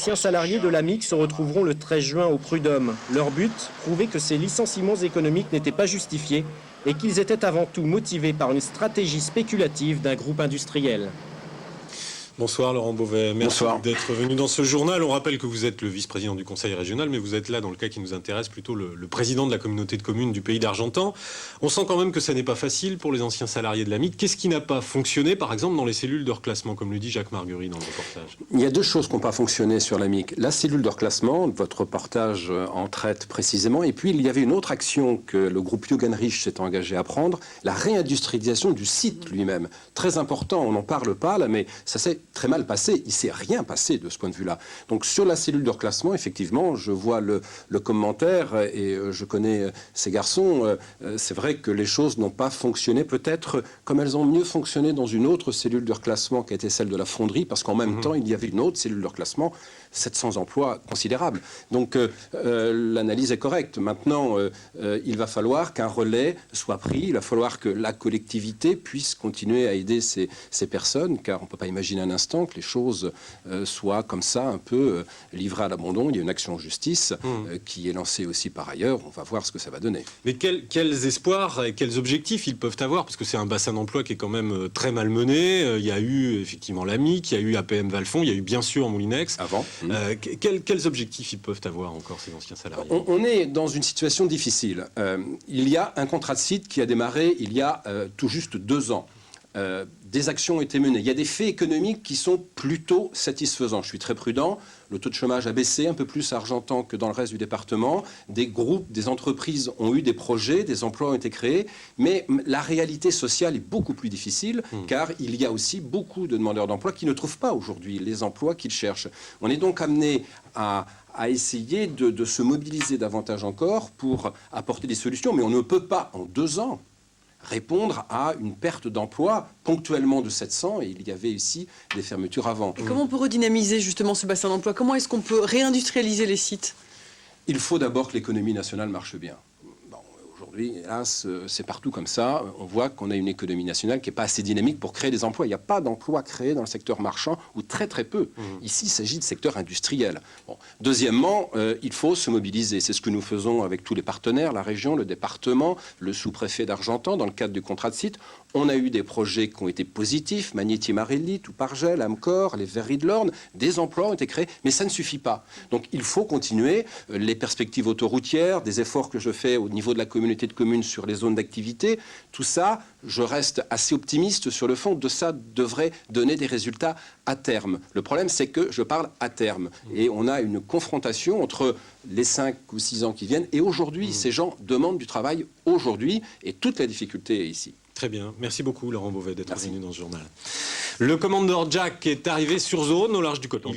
anciens salariés de l'AMIC se retrouveront le 13 juin au Prud'homme. Leur but, prouver que ces licenciements économiques n'étaient pas justifiés et qu'ils étaient avant tout motivés par une stratégie spéculative d'un groupe industriel. Bonsoir Laurent Beauvais, merci Bonsoir. d'être venu dans ce journal. On rappelle que vous êtes le vice-président du conseil régional, mais vous êtes là dans le cas qui nous intéresse, plutôt le président de la communauté de communes du pays d'Argentan. On sent quand même que ça n'est pas facile pour les anciens salariés de l'AMIC. Qu'est-ce qui n'a pas fonctionné, par exemple, dans les cellules de reclassement, comme le dit Jacques Marguerite dans le reportage? Il y a deux choses qui n'ont pas fonctionné sur l'AMIC. La cellule de reclassement, votre reportage en traite précisément, et puis il y avait une autre action que le groupe Jugendrich s'est engagé à prendre, la réindustrialisation du site lui-même. Très important, on n'en parle pas là, mais ça s'est très mal passé. Il ne s'est rien passé de ce point de vue-là. Donc sur la cellule de reclassement, effectivement, je vois le commentaire et je connais ces garçons. C'est vrai que les choses n'ont pas fonctionné, peut-être comme elles ont mieux fonctionné dans une autre cellule de reclassement qui a été celle de la fonderie, parce qu'en même temps, il y avait une autre cellule de reclassement, 700 emplois considérables. Donc l'analyse est correcte. Maintenant, il va falloir qu'un relais soit pris, il va falloir que la collectivité puisse continuer à aider ces personnes, car on ne peut pas imaginer un instant que les choses soient comme ça, un peu livrées à l'abandon. Il y a une action en justice qui est lancée aussi par ailleurs. On va voir ce que ça va donner. Mais quels espoirs et quels objectifs ils peuvent avoir? Parce que c'est un bassin d'emploi qui est quand même très malmené. Il y a eu effectivement l'AMIC, il y a eu APM Valfond, il y a eu bien sûr Moulinex. Avant. Quels objectifs ils peuvent avoir encore, ces anciens salariés? On est dans une situation difficile. Il y a un contrat de site qui a démarré il y a tout juste 2 ans. Des actions ont été menées. Il y a des faits économiques qui sont plutôt satisfaisants. Je suis très prudent. Le taux de chômage a baissé un peu plus à Argentan que dans le reste du département. Des groupes, des entreprises ont eu des projets, des emplois ont été créés. Mais la réalité sociale est beaucoup plus difficile car il y a aussi beaucoup de demandeurs d'emploi qui ne trouvent pas aujourd'hui les emplois qu'ils cherchent. On est donc amené à essayer de se mobiliser davantage encore pour apporter des solutions. Mais on ne peut pas, en 2 ans, répondre à une perte d'emploi ponctuellement de 700, et il y avait ici des fermetures avant. Et comment on peut redynamiser justement ce bassin d'emploi? Comment est-ce qu'on peut réindustrialiser les sites? Il faut d'abord que l'économie nationale marche bien. Aujourd'hui, hélas, c'est partout comme ça. On voit qu'on a une économie nationale qui n'est pas assez dynamique pour créer des emplois. Il n'y a pas d'emplois créés dans le secteur marchand, ou très très peu. Ici, il s'agit de secteur industriel. Bon. Deuxièmement, il faut se mobiliser. C'est ce que nous faisons avec tous les partenaires, la région, le département, le sous-préfet d'Argentan, dans le cadre du contrat de site. On a eu des projets qui ont été positifs, Magneti Marelli, Toupargel, Amcor, les Verreries de l'Orne. Des emplois ont été créés, mais ça ne suffit pas. Donc il faut continuer. Les perspectives autoroutières, des efforts que je fais au niveau de la communauté de communes sur les zones d'activité, tout ça, je reste assez optimiste sur le fond. De ça devrait donner des résultats à terme. Le problème, c'est que je parle à terme. Et on a une confrontation entre les 5 ou 6 ans qui viennent. Et aujourd'hui, ces gens demandent du travail aujourd'hui. Et toute la difficulté est ici. Très bien. Merci beaucoup, Laurent Beauvais, d'être venu dans ce journal. Le commandeur Jack est arrivé sur zone au large du Coton.